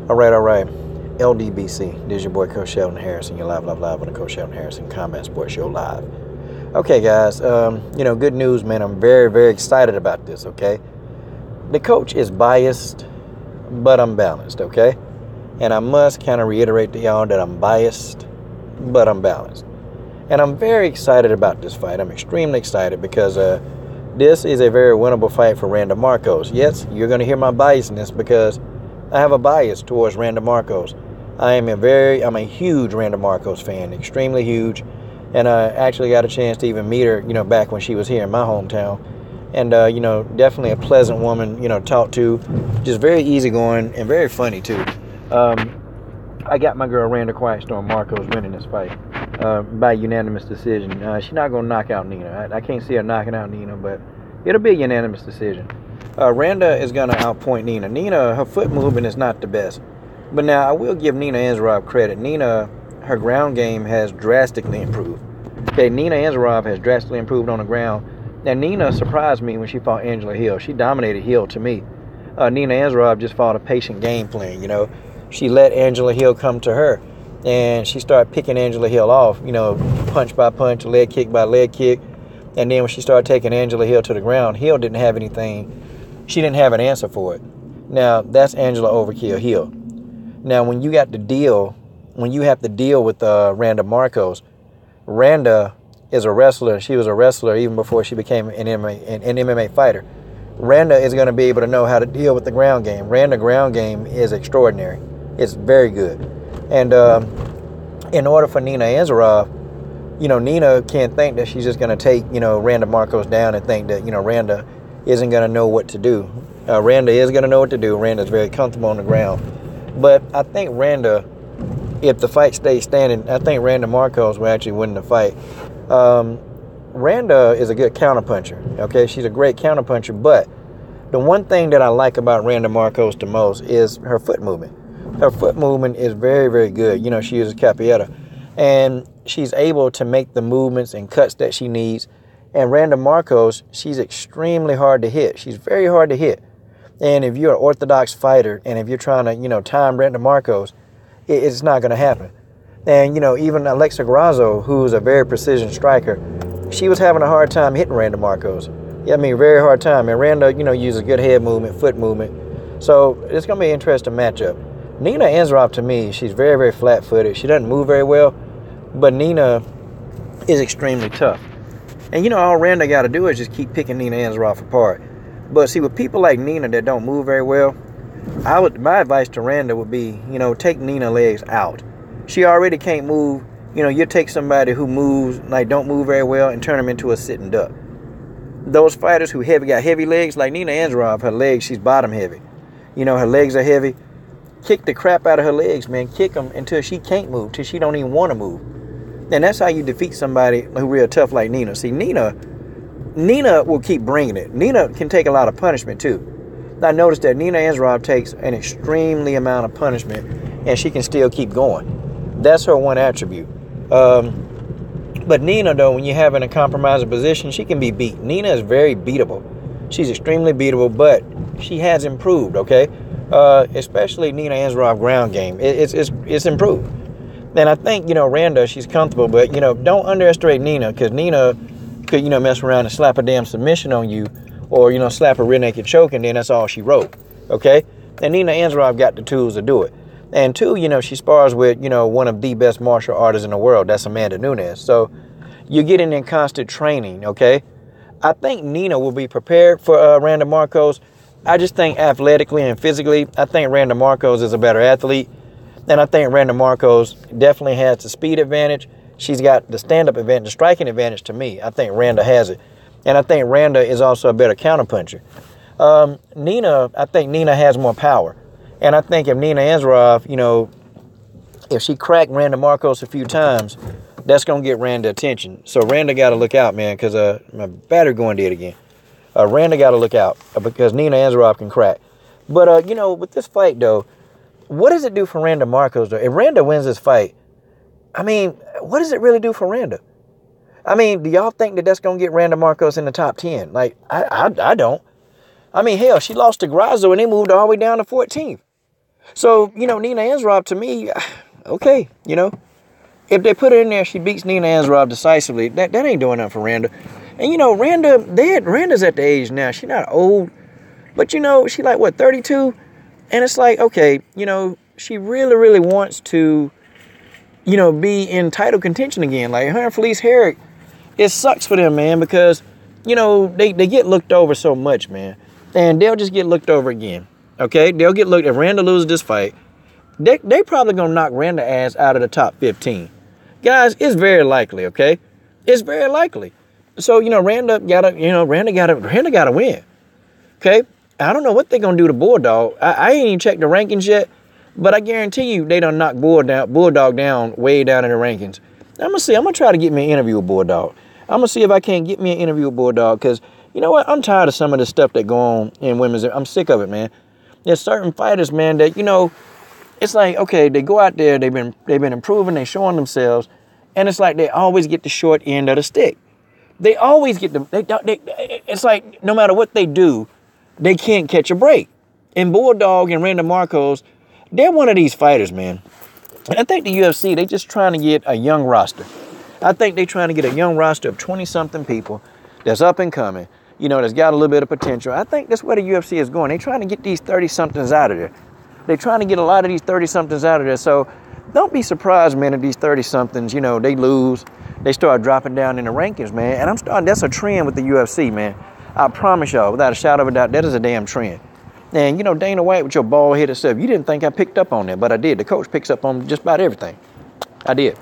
All right. LDBC. This is your boy, Coach Sheldon Harrison. You're live on the Coach Sheldon Harrison Combat Sports Show live. Okay, guys. Good news, man. I'm very, very excited about this, okay? The coach is biased, but I'm balanced, okay? And I must kind of reiterate to y'all that I'm biased, but I'm balanced. And I'm very excited about this fight. I'm extremely excited because this is a very winnable fight for Randa Markos. Yes, you're going to hear my biasness because I have a bias towards Randa Markos. I'm a huge Randa Markos fan, extremely huge. And I actually got a chance to even meet her, back when she was here in my hometown. And, definitely a pleasant woman, to talk to. Just very easygoing and very funny, too. I got my girl Randa Quiet Storm Markos winning this fight by unanimous decision. She's not going to knock out Nina. I can't see her knocking out Nina, but it'll be a unanimous decision. Randa is going to outpoint Nina. Nina, her foot movement is not the best. But now, I will give Nina Anasaroff credit. Nina, her ground game has drastically improved. Okay, Nina Anasaroff has drastically improved on the ground. Now, Nina surprised me when she fought Angela Hill. She dominated Hill to me. Nina Anasaroff just fought a patient game plan, She let Angela Hill come to her. And she started picking Angela Hill off, punch by punch, leg kick by leg kick. And then when she started taking Angela Hill to the ground, Hill didn't have anything. She didn't have an answer for it. Now, that's Angela Overkill Hill. Now, when you have to deal with Randa Markos, Randa is a wrestler. She was a wrestler even before she became an MMA fighter. Randa is going to be able to know how to deal with the ground game. Randa ground game is extraordinary. It's very good. And in order for Nina Anasaroff, Nina can't think that she's just going to take, Randa Markos down and think that, Randa isn't going to know what to do. Randa is going to know what to do. Randa's very comfortable on the ground. But I think Randa, if the fight stays standing, I think Randa Markos will actually win the fight. Randa is a good counterpuncher. Okay, she's a great counterpuncher. But the one thing that I like about Randa Markos the most is her foot movement. Her foot movement is very, very good. She uses capoeira. And she's able to make the movements and cuts that she needs. And Randa Markos, she's extremely hard to hit. She's very hard to hit. And if you're an orthodox fighter and if you're trying to, time Randa Markos, it's not going to happen. And, even Alexa Grasso, who's a very precision striker, she was having a hard time hitting Randa Markos. Very hard time. And Randa, uses good head movement, foot movement. So it's going to be an interesting matchup. Nina Anasaroff, to me, she's very, very flat-footed. She doesn't move very well. But Nina is extremely tough. And, all Randa got to do is just keep picking Nina Anasaroff apart. But see, with people like Nina that don't move very well, my advice to Randa would be, take Nina legs out. She already can't move. You take somebody who moves, don't move very well and turn them into a sitting duck. Those fighters who got heavy legs, like Nina Anasaroff, her legs, she's bottom heavy. Her legs are heavy. Kick the crap out of her legs, man. Kick them until she can't move, till she don't even want to move. And that's how you defeat somebody who real tough like Nina. See, Nina will keep bringing it. Nina can take a lot of punishment, too. I noticed that Nina Anasaroff takes an extremely amount of punishment, and she can still keep going. That's her one attribute. But Nina, though, when you have her in a compromising position, she can be beat. Nina is very beatable. She's extremely beatable, but she has improved, okay? Especially Nina Anasaroff ground game. It's improved. And I think, Randa, she's comfortable, but, don't underestimate Nina, because Nina could, mess around and slap a damn submission on you, or, slap a rear naked choke, and then that's all she wrote, okay? And Nina Anasaroff got the tools to do it. And two, she spars with, one of the best martial artists in the world. That's Amanda Nunes. So you're getting in constant training, okay? I think Nina will be prepared for Randa Markos. I just think athletically and physically, I think Randa Markos is a better athlete. And I think Randa Markos definitely has the speed advantage. She's got the stand-up advantage, the striking advantage to me. I think Randa has it. And I think Randa is also a better counterpuncher. I think Nina has more power. And I think if Nina Anasaroff, if she cracked Randa Markos a few times, that's going to get Randa attention. So Randa got to look out, man, because my battery going dead again. Randa got to look out because Nina Anasaroff can crack. But, with this fight, though, what does it do for Randa Markos, though? If Randa wins this fight, what does it really do for Randa? Do y'all think that that's going to get Randa Markos in the top 10? I don't. Hell, she lost to Grasso and they moved all the way down to 14th. So, Nina Anasaroff, to me, okay, if they put her in there, she beats Nina Anasaroff decisively. That ain't doing nothing for Randa. And, Randa's at the age now. She's not old, but, she like, what, 32? And it's like, okay, she really, really wants to, be in title contention again. Like, her and Felice Herrick, it sucks for them, man, because, they get looked over so much, man. And they'll just get looked over again. Okay? They'll get looked. If Randa loses this fight, they probably going to knock Randa ass out of the top 15. Guys, it's very likely, okay? It's very likely. So, Randa gotta win. Okay? I don't know what they're going to do to Bulldog. I ain't even checked the rankings yet, but I guarantee you they done knocked Bulldog down way down in the rankings. I'm going to see. I'm going to try to get me an interview with Bulldog. I'm going to see if I can't get me an interview with Bulldog, because, you know what? I'm tired of some of the stuff that go on in women's. I'm sick of it, man. There's certain fighters, man, that, it's like, okay, they go out there, they've been improving, they showing themselves, and it's like they always get the short end of the stick. They always get it's like no matter what they do, they can't catch a break. And Bulldog and Randa Markos, they're one of these fighters, man. And I think the UFC, they just trying to get a young roster. I think they're trying to get a young roster of 20-something people that's up and coming, that's got a little bit of potential. I think that's where the UFC is going. They're trying to get these 30-somethings out of there. They're trying to get a lot of these 30-somethings out of there. So don't be surprised, man, if these 30-somethings, they lose. They start dropping down in the rankings, man. And that's a trend with the UFC, man. I promise y'all, without a shadow of a doubt, that is a damn trend. And, Dana White with your bald-headed self, you didn't think I picked up on that, but I did. The coach picks up on just about everything. I did.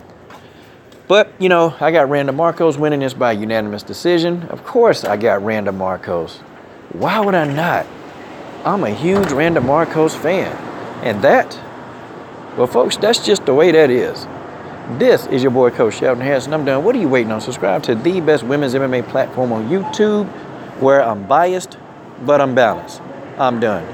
But, I got Randa Markos winning this by unanimous decision. Of course I got Randa Markos. Why would I not? I'm a huge Randa Markos fan. And that, well, folks, that's just the way that is. This is your boy, Coach Shelton Harris, and I'm done. What are you waiting on? Subscribe to the best women's MMA platform on YouTube, where I'm biased, but I'm balanced. I'm done.